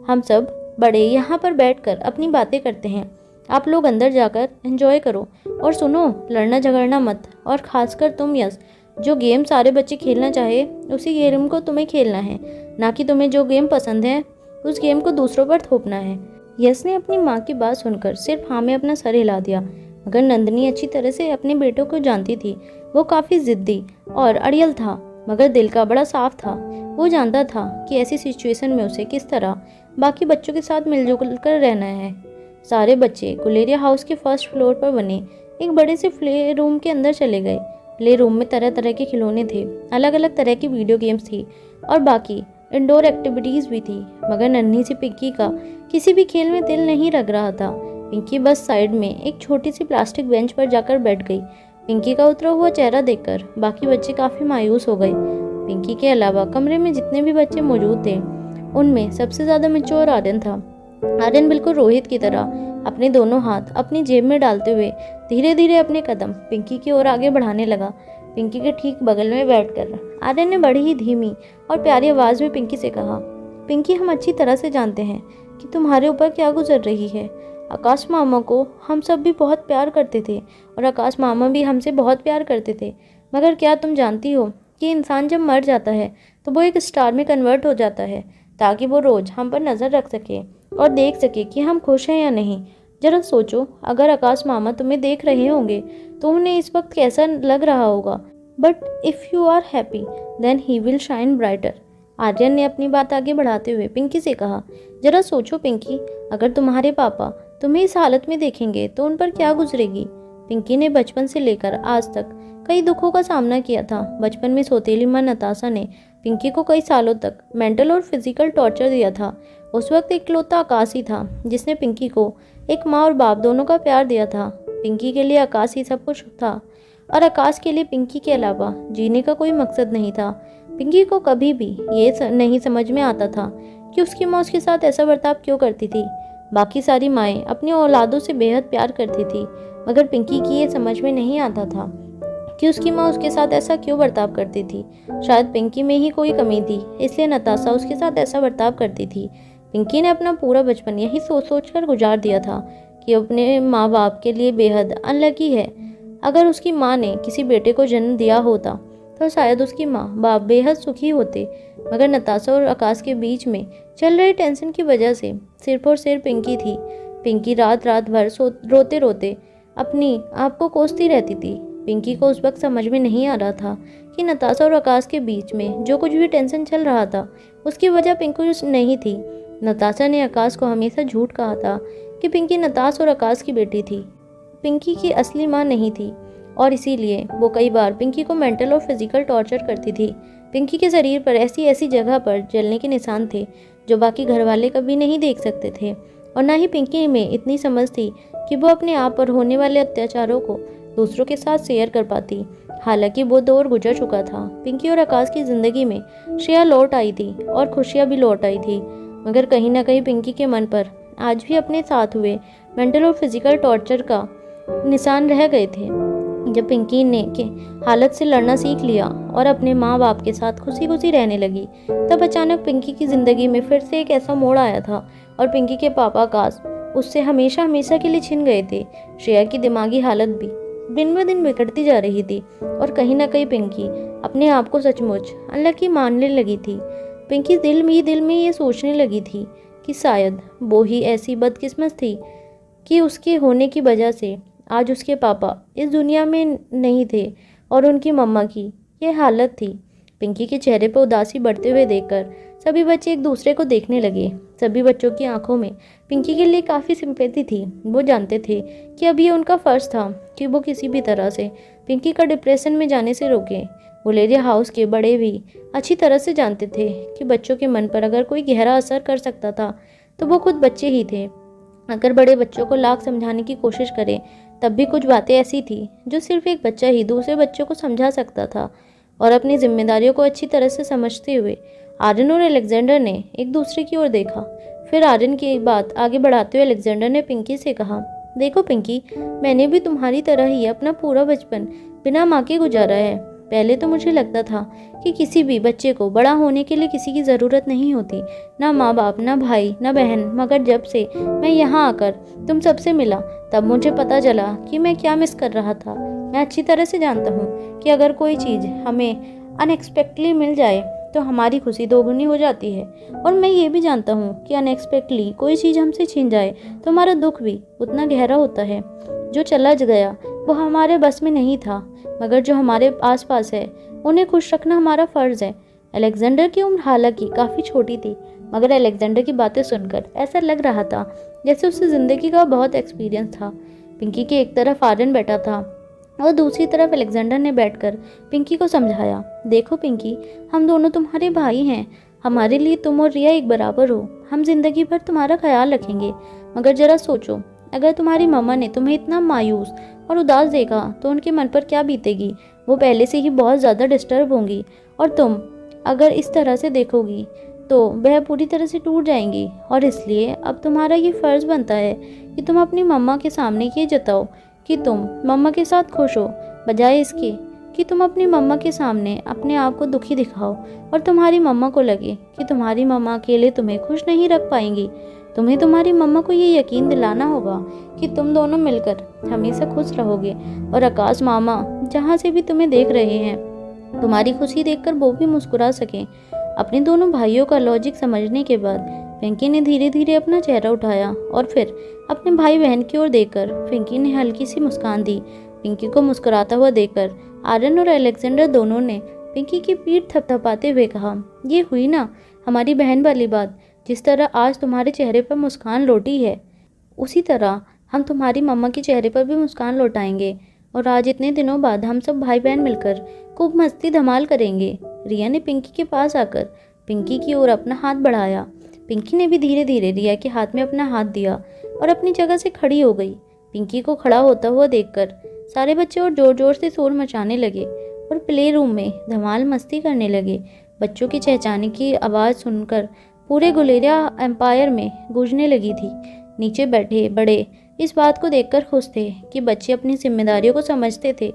हम सब बड़े यहाँ पर बैठकर अपनी बातें करते हैं, आप लोग अंदर जाकर एंजॉय करो। और सुनो, लड़ना झगड़ना मत, और ख़ासकर तुम यश, जो गेम सारे बच्चे खेलना चाहे उसी गेम को तुम्हें खेलना है, ना कि तुम्हें जो गेम पसंद है उस गेम को दूसरों पर थोपना है। यश ने अपनी माँ की बात सुनकर सिर्फ हाँ में अपना सर हिला दिया, मगर नंदिनी अच्छी तरह से अपने बेटों को जानती थी। वो काफ़ी ज़िद्दी और अड़ियल था, मगर दिल का बड़ा साफ था। वो जानता था कि ऐसी सिचुएशन में उसे किस तरह बाकी बच्चों के साथ मिलजुल कर रहना है। सारे बच्चे गुलेरिया हाउस के फर्स्ट फ्लोर पर बने एक बड़े से प्ले रूम के अंदर चले गए। प्ले रूम में तरह तरह के खिलौने थे, अलग अलग तरह की वीडियो गेम्स थी और बाकी इंडोर एक्टिविटीज़ भी थी, मगर नन्ही सी पिंकी का किसी भी खेल में दिल नहीं लग रहा था। पिंकी बस साइड में एक छोटी सी प्लास्टिक बेंच पर जाकर बैठ गई। पिंकी का उतरा हुआ चेहरा देखकर बाकी बच्चे काफ़ी मायूस हो गए। पिंकी के अलावा कमरे में जितने भी बच्चे मौजूद थे उनमें सबसे ज़्यादा मैच्योर आर्यन था। आर्यन बिल्कुल रोहित की तरह अपने दोनों हाथ अपनी जेब में डालते हुए धीरे धीरे अपने कदम पिंकी की ओर आगे बढ़ाने लगा। पिंकी के ठीक बगल में बैठकर आर्यन ने बड़ी ही धीमी और प्यारी आवाज़ में पिंकी से कहा, पिंकी, हम अच्छी तरह से जानते हैं कि तुम्हारे ऊपर क्या गुजर रही है। आकाश मामा को हम सब भी बहुत प्यार करते थे और आकाश मामा भी हमसे बहुत प्यार करते थे, मगर क्या तुम जानती हो कि इंसान जब मर जाता है तो वो एक स्टार में कन्वर्ट हो जाता है, ताकि वो रोज़ हम पर नज़र रख सके और देख सके कि हम खुश हैं या नहीं। जरा सोचो, अगर आकाश मामा तुम्हें देख रहे होंगे तो उन्हें इस वक्त कैसा लग रहा होगा। But if you are happy then he will shine brighter. Aryan ने अपनी बात आगे बढ़ाते हुए पिंकी से कहा, जरा सोचो पिंकी, अगर तुम्हारे पापा तुम्हें इस हालत में देखेंगे तो उन पर क्या गुजरेगी। पिंकी ने बचपन से लेकर आज तक कई दुखों का सामना किया था। बचपन में सौतेली माँ नताशा ने पिंकी को कई सालों तक मेंटल और फिजिकल टॉर्चर दिया था। उस वक्त इकलौता आकाश ही था जिसने पिंकी को एक माँ और बाप दोनों का प्यार दिया था। पिंकी के लिए आकाश ही सब कुछ था और आकाश के लिए पिंकी के अलावा जीने का कोई मकसद नहीं था। पिंकी को कभी भी ये नहीं समझ में आता था कि उसकी माँ उसके साथ ऐसा बर्ताव क्यों करती थी। बाकी सारी माएँ अपनी औलादों से बेहद प्यार करती थी, मगर पिंकी की ये समझ में नहीं आता था कि उसकी माँ उसके साथ ऐसा क्यों बर्ताव करती थी। शायद पिंकी में ही कोई कमी थी, इसलिए नताशा उसके साथ ऐसा बर्ताव करती थी। पिंकी ने अपना पूरा बचपन यही सोच कर गुजार दिया था कि अपने माँ बाप के लिए बेहद अनलकी है। अगर उसकी माँ ने किसी बेटे को जन्म दिया होता तो शायद उसकी माँ बाप बेहद सुखी होते, मगर नताशा और आकाश के बीच में चल रही टेंशन की वजह से सिर्फ और सिर्फ पिंकी थी। पिंकी रात रात भर रोते रोते अपनी आप को कोसती रहती थी। पिंकी को उस वक्त समझ में नहीं आ रहा था कि नताशा और आकाश के बीच में जो कुछ भी टेंशन चल रहा था उसकी वजह पिंकी नहीं थी। नताशा ने आकाश को हमेशा झूठ कहा था कि पिंकी नताश और आकाश की बेटी थी, पिंकी की असली माँ नहीं थी, और इसीलिए वो कई बार पिंकी को मेंटल और फिजिकल टॉर्चर करती थी। पिंकी के शरीर पर ऐसी ऐसी जगह पर जलने के निशान थे जो बाकी घर वाले कभी नहीं देख सकते थे, और ना ही पिंकी में इतनी समझ थी कि वो अपने आप पर होने वाले अत्याचारों को दूसरों के साथ शेयर कर पाती। हालांकि वो दौर गुजर चुका था। पिंकी और आकाश की ज़िंदगी में श्रेया लौट आई थी और खुशियाँ भी लौट आई थी, मगर कहीं ना कहीं पिंकी के मन पर आज भी अपने साथ हुए मेंटल और फिजिकल टॉर्चर का निशान रह गए थे। जब पिंकी ने के हालत से लड़ना सीख लिया और अपने माँ बाप के साथ खुशी खुशी रहने लगी, तब अचानक पिंकी की ज़िंदगी में फिर से एक ऐसा मोड़ आया था और पिंकी के पापा आकाश उससे हमेशा हमेशा के लिए छिन गए थे। श्रेया की दिमागी हालत भी दिन ब दिन बिगड़ती जा रही थी और कहीं ना कहीं पिंकी अपने आप को सचमुच अनलकी मानने लगी थी। पिंकी दिल में ये सोचने लगी थी कि शायद वो ही ऐसी बदकिस्मत थी कि उसके होने की वजह से आज उसके पापा इस दुनिया में नहीं थे और उनकी मम्मा की ये हालत थी। पिंकी के चेहरे पर उदासी बढ़ते हुए देखकर सभी बच्चे एक दूसरे को देखने लगे। सभी बच्चों की आंखों में पिंकी के लिए काफ़ी सिंपैथी थी। वो जानते थे कि अब ये उनका फ़र्ज़ था कि वो किसी भी तरह से पिंकी का डिप्रेशन में जाने से रोकें। वुलेरिया हाउस के बड़े भी अच्छी तरह से जानते थे कि बच्चों के मन पर अगर कोई गहरा असर कर सकता था तो वो खुद बच्चे ही थे। अगर बड़े बच्चों को लाख समझाने की कोशिश करें तब भी कुछ बातें ऐसी थी जो सिर्फ एक बच्चा ही दूसरे बच्चों को समझा सकता था। और अपनी जिम्मेदारियों को अच्छी तरह से समझते हुए आर्यन और अलेक्जेंडर ने एक दूसरे की ओर देखा। फिर आर्यन की बात आगे बढ़ाते हुए अलेक्जेंडर ने पिंकी से कहा, देखो पिंकी, मैंने भी तुम्हारी तरह ही अपना पूरा बचपन बिना माँ के गुजारा है। पहले तो मुझे लगता था कि किसी भी बच्चे को बड़ा होने के लिए किसी की ज़रूरत नहीं होती, ना माँ बाप, ना भाई, ना बहन। मगर जब से मैं यहाँ आकर तुम सबसे मिला तब मुझे पता चला कि मैं क्या मिस कर रहा था। मैं अच्छी तरह से जानता हूँ कि अगर कोई चीज़ हमें अनएक्सपेक्टली मिल जाए तो हमारी खुशी दोगुनी हो जाती है, और मैं ये भी जानता हूँ कि अनएक्सपेक्टली कोई चीज़ हमसे छीन जाए तो हमारा दुख भी उतना गहरा होता है। जो चला गया वो हमारे बस में नहीं था, मगर जो हमारे आसपास है उन्हें खुश रखना हमारा फ़र्ज़ है। अलेक्जेंडर की उम्र हालांकि काफ़ी छोटी थी, मगर अलेक्जेंडर की बातें सुनकर ऐसा लग रहा था जैसे उससे ज़िंदगी का बहुत एक्सपीरियंस था। पिंकी के एक तरफ आर्यन बैठा था और दूसरी तरफ अलेक्जेंडर ने बैठकर पिंकी को समझाया, देखो पिंकी, हम दोनों तुम्हारे भाई हैं। हमारे लिए तुम और रिया एक बराबर हो। हम जिंदगी भर तुम्हारा ख्याल रखेंगे। मगर ज़रा सोचो, अगर तुम्हारी मम्मा ने तुम्हें इतना मायूस और उदास देखा तो उनके मन पर क्या बीतेगी। वो पहले से ही बहुत ज़्यादा डिस्टर्ब होंगी, और तुम अगर इस तरह से देखोगी तो वह पूरी तरह से टूट जाएंगी। और इसलिए अब तुम्हारा ये फ़र्ज़ बनता है कि तुम अपनी मम्मा के सामने ये जताओ कि तुम मम्मा के साथ खुश हो, बजाय इसके कि तुम अपनी मम्मा के सामने अपने आप को दुखी दिखाओ और तुम्हारी मम्मा को लगे कि तुम्हारी मम्मा अकेले तुम्हें खुश नहीं रख पाएंगी। तुम्हें तुम्हारी मम्मा को ये यकीन दिलाना होगा कि तुम दोनों मिलकर हमेशा खुश रहोगे, और आकाश मामा जहाँ से भी तुम्हें देख रहे हैं तुम्हारी खुशी देखकर वो भी मुस्कुरा सकें। अपने दोनों भाइयों का लॉजिक समझने के बाद पिंकी ने धीरे धीरे अपना चेहरा उठाया और फिर अपने भाई बहन की ओर देखकर पिंकी ने हल्की सी मुस्कान दी। पिंकी को मुस्कुराता हुआ देखकर आर्यन और अलेक्जेंडर दोनों ने पिंकी की पीठ थपथपाते हुए कहा, ये हुई ना हमारी बहन वाली बात। जिस तरह आज तुम्हारे चेहरे पर मुस्कान लौटी है, उसी तरह हम तुम्हारी मम्मा के चेहरे पर भी मुस्कान लौटाएंगे, और आज इतने दिनों बाद हम सब भाई बहन मिलकर खूब मस्ती धमाल करेंगे। रिया ने पिंकी के पास आकर पिंकी की ओर अपना हाथ बढ़ाया। पिंकी ने भी धीरे धीरे रिया के हाथ में अपना हाथ दिया और अपनी जगह से खड़ी हो गई। पिंकी को खड़ा होता हुआ देखकर सारे बच्चे और जोर जोर से शोर मचाने लगे और प्ले रूम में धमाल मस्ती करने लगे। बच्चों की चहचहाने की आवाज़ सुनकर पूरे गुलेरिया एम्पायर में गूंजने लगी थी। नीचे बैठे बड़े इस बात को देखकर खुश थे कि बच्चे अपनी जिम्मेदारियों को समझते थे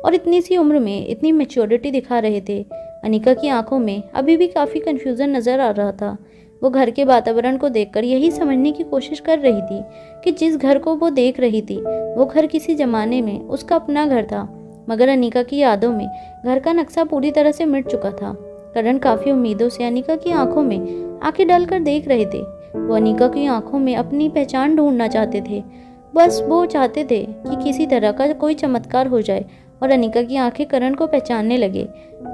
और इतनी सी उम्र में इतनी मैच्योरिटी दिखा रहे थे। अनिका की आंखों में अभी भी काफ़ी कन्फ्यूज़न नज़र आ रहा था। वो घर के वातावरण को देखकर यही समझने की कोशिश कर रही थी कि जिस घर को वो देख रही थी वो घर किसी ज़माने में उसका अपना घर था, मगर अनिका की यादों में घर का नक्शा पूरी तरह से मिट चुका था। करण काफ़ी उम्मीदों से अनिका की आंखों में आंखें डालकर देख रहे थे। वो अनिका की आंखों में अपनी पहचान ढूंढना चाहते थे। बस वो चाहते थे कि किसी तरह का कोई चमत्कार हो जाए और अनिका की आंखें करण को पहचानने लगे।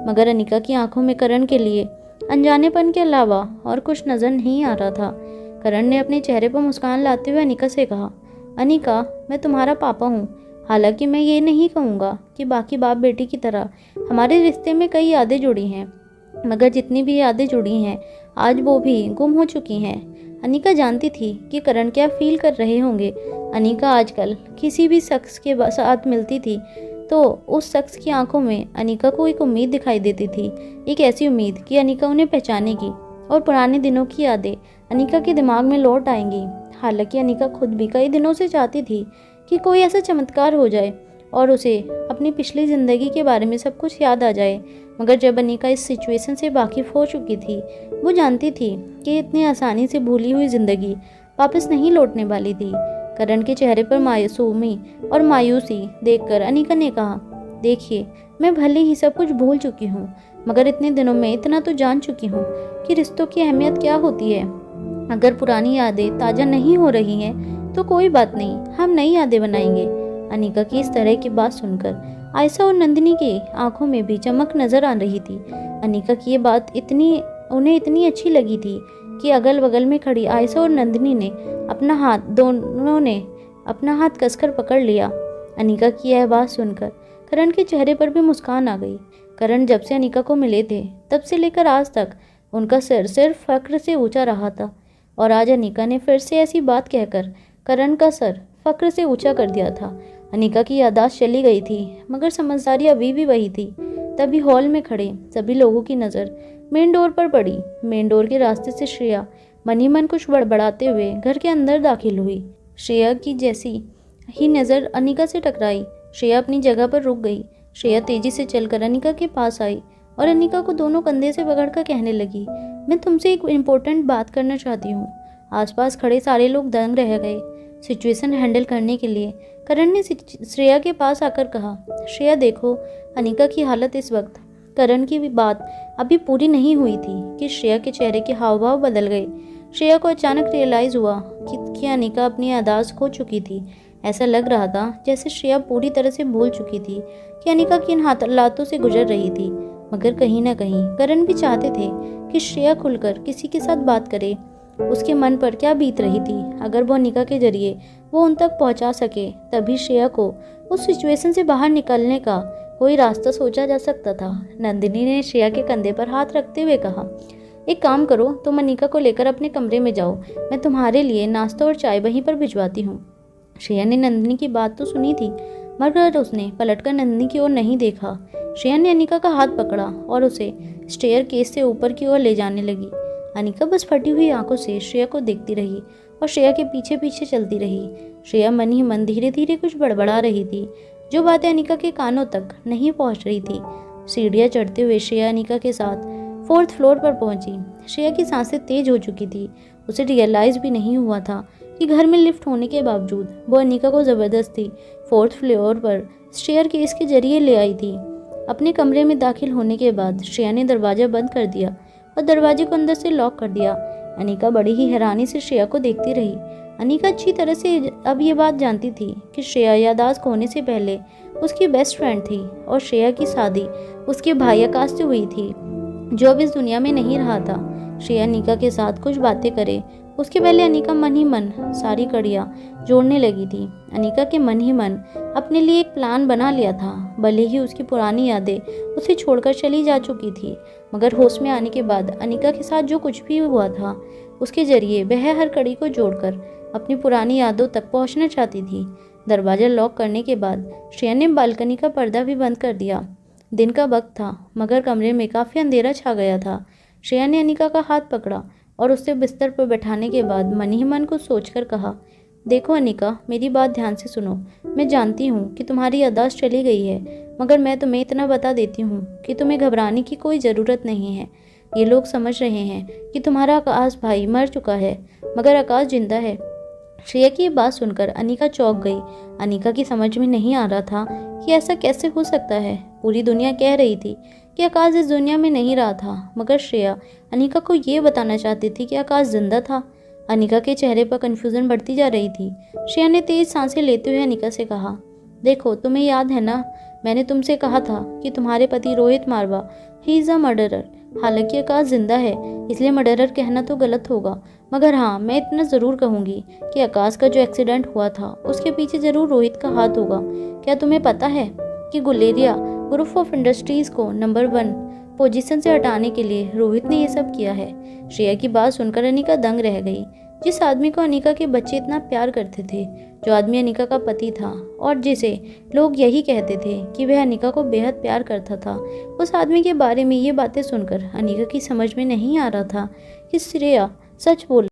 मगर अनिका की आंखों में करण के लिए अनजानेपन के अलावा और कुछ नजर नहीं आ रहा था। करण ने अपने चेहरे पर मुस्कान लाते हुए अनिका से कहा, अनिका, मैं तुम्हारा पापा हूँ। हालांकि मैं ये नहीं कहूँगा कि बाकी बाप बेटी की तरह हमारे रिश्ते में कई यादें जुड़ी हैं, मगर जितनी भी यादें जुड़ी हैं आज वो भी गुम हो चुकी हैं। अनिका जानती थी कि करण क्या फील कर रहे होंगे। अनिका आजकल किसी भी शख्स के साथ मिलती थी तो उस शख्स की आंखों में अनिका को एक उम्मीद दिखाई देती थी, एक ऐसी उम्मीद कि अनिका उन्हें पहचानेगी और पुराने दिनों की यादें अनिका के दिमाग में लौट आएंगी। हालांकि अनिका खुद भी कई दिनों से चाहती थी कि कोई ऐसा चमत्कार हो जाए और उसे अपनी पिछली ज़िंदगी के बारे में सब कुछ याद आ जाए। मगर जब अनिका इस सिचुएशन से वाकिफ़ हो चुकी थी, वो जानती थी कि इतनी आसानी से भूली हुई ज़िंदगी वापस नहीं लौटने वाली थी। करण के चेहरे पर मासूमी और मायूसी देखकर अनिका ने कहा, देखिए, मैं भले ही सब कुछ भूल चुकी हूँ, मगर इतने दिनों में इतना तो जान चुकी हूँ कि रिश्तों की अहमियत क्या होती है। अगर पुरानी यादें ताज़ा नहीं हो रही हैं तो कोई बात नहीं, हम नई यादें बनाएंगे। अनिका की इस तरह की बात सुनकर आयशा और नंदिनी की आंखों में भी चमक नजर आ रही थी। अनिका की ये बात उन्हें इतनी अच्छी लगी थी कि अगल बगल में खड़ी आयशा और नंदिनी ने दोनों ने अपना हाथ कसकर पकड़ लिया। अनिका की यह बात सुनकर करण के चेहरे पर भी मुस्कान आ गई। करण जब से अनिका को मिले थे तब से लेकर आज तक उनका सर सिर्फ फक्र से ऊंचा रहा था, और आज अनिका ने फिर से ऐसी बात कहकर करण का सर फक्र से ऊंचा कर दिया था। अनिका की याददाश्त चली गई थी, मगर समझदारी अभी भी वही थी। तभी हॉल में खड़े सभी लोगों की नज़र मेन डोर पर पड़ी। मेन डोर के रास्ते से श्रेया मन ही मन कुछ बड़बड़ाते हुए घर के अंदर दाखिल हुई। श्रेया की जैसी ही नज़र अनिका से टकराई, श्रेया अपनी जगह पर रुक गई। श्रेया तेजी से चलकर अनिका के पास आई और अनिका को दोनों कंधे से पकड़कर कहने लगी, मैं तुमसे एक इम्पोर्टेंट बात करना चाहती हूँ। आसपास खड़े सारे लोग दंग रह गए। सिचुएशन हैंडल करने के लिए करण ने श्रेया के पास आकर कहा, श्रेया देखो, अनिका की हालत इस वक्त। करण की भी बात अभी पूरी नहीं हुई थी कि श्रेया के चेहरे के हाव भाव बदल गए। श्रेया को अचानक रियलाइज़ हुआ कि अनिका अपनी याददाश्त खो चुकी थी। ऐसा लग रहा था जैसे श्रेया पूरी तरह से भूल चुकी थी कि अनिका किन हालातों से गुजर रही थी। मगर कहीं ना कहीं करण भी चाहते थे कि श्रेया खुलकर किसी के साथ बात करे, उसके मन पर क्या बीत रही थी। अगर वो अनिका के जरिए वो उन तक पहुंचा सके तभी श्रेया को उस सिचुएशन से बाहर निकलने का कोई रास्ता सोचा जा सकता था। नंदिनी ने श्रेया के कंधे पर हाथ रखते हुए कहा, एक काम करो, तुम अनिका को लेकर अपने कमरे में जाओ, मैं तुम्हारे लिए नाश्ता और चाय वहीं पर भिजवाती हूँ। श्रेया ने नंदिनी की बात तो सुनी थी, मगर उसने पलटकर नंदिनी की ओर नहीं देखा। श्रेया ने अनिका का हाथ पकड़ा और उसे स्टेयर केस से ऊपर की ओर ले जाने लगी। अनिका बस फटी हुई आंखों से श्रेया को देखती रही और श्रेया के पीछे पीछे चलती रही। श्रेया मन ही मन धीरे धीरे कुछ बड़बड़ा रही थी, जो बातें अनिका के कानों तक नहीं पहुंच रही थी। सीढ़ियाँ चढ़ते हुए श्रेया अनिका के साथ 4th फ्लोर पर पहुंची। श्रेया की सांसें तेज हो चुकी थी। उसे रियलाइज़ भी नहीं हुआ था कि घर में लिफ्ट होने के बावजूद वो अनिका को ज़बरदस्ती 4th फ्लोर पर स्टेयर केस के जरिए ले आई थी। अपने कमरे में दाखिल होने के बाद श्रेया ने दरवाज़ा बंद कर दिया और दरवाजे को अंदर से लॉक कर दिया। अनिका बड़ी ही हैरानी से श्रेया को देखती रही। अनिका अच्छी तरह से अब ये बात जानती थी कि श्रेया याददाश्त खोने से पहले उसकी बेस्ट फ्रेंड थी और श्रेया की शादी उसके भाई आकाश से हुई थी, जो अब इस दुनिया में नहीं रहा था। श्रेया अनिका के साथ कुछ बातें करे उसके पहले अनिका मन ही मन सारी कड़ियाँ जोड़ने लगी थी। अनिका के मन ही मन अपने लिए एक प्लान बना लिया था। भले ही उसकी पुरानी यादें उसे छोड़कर चली जा चुकी थी, मगर होश में आने के बाद अनिका के साथ जो कुछ भी हुआ था उसके जरिए वह हर कड़ी को जोड़कर अपनी पुरानी यादों तक पहुंचना चाहती थी। दरवाज़ा लॉक करने के बाद श्रेया ने बालकनी का पर्दा भी बंद कर दिया। दिन का वक्त था मगर कमरे में काफ़ी अंधेरा छा गया था। श्रेया ने अनिका का हाथ पकड़ा और उसे बिस्तर पर बैठाने के बाद मन ही मन कुछ सोचकर कहा, देखो अनिका, मेरी बात ध्यान से सुनो। मैं जानती हूँ कि तुम्हारी याददाश्त चली गई है, मगर मैं तुम्हें इतना बता देती हूँ कि तुम्हें घबराने की कोई ज़रूरत नहीं है। ये लोग समझ रहे हैं कि तुम्हारा आकाश भाई मर चुका है, मगर आकाश जिंदा है। श्रेया की ये बात सुनकर अनिका चौंक गई। अनिका की समझ में नहीं आ रहा था कि ऐसा कैसे हो सकता है। पूरी दुनिया कह रही थी कि आकाश इस दुनिया में नहीं रहा था, मगर श्रेया अनिका को ये बताना चाहती थी कि आकाश जिंदा था। अनिका के चेहरे पर कन्फ्यूज़न बढ़ती जा रही थी। श्रेया ने तेज सांसें लेते हुए अनिका से कहा, देखो, तुम्हें याद है ना, मैंने तुमसे कहा था कि तुम्हारे पति रोहित मारवा ही इज़ अ मर्डरर। हालांकि आकाश जिंदा है, इसलिए मर्डरर कहना तो गलत होगा, मगर हाँ, मैं इतना ज़रूर कहूँगी कि आकाश का जो एक्सीडेंट हुआ था उसके पीछे ज़रूर रोहित का हाथ होगा। क्या तुम्हें पता है कि गुलेरिया ग्रुप ऑफ इंडस्ट्रीज़ को नंबर 1 पोजीशन से हटाने के लिए रोहित ने ये सब किया है। श्रेया की बात सुनकर अनिका दंग रह गई। जिस आदमी को अनिका के बच्चे इतना प्यार करते थे, जो आदमी अनिका का पति था और जिसे लोग यही कहते थे कि वह अनिका को बेहद प्यार करता था, उस आदमी के बारे में ये बातें सुनकर अनिका की समझ में नहीं आ रहा था कि श्रेया सच बोल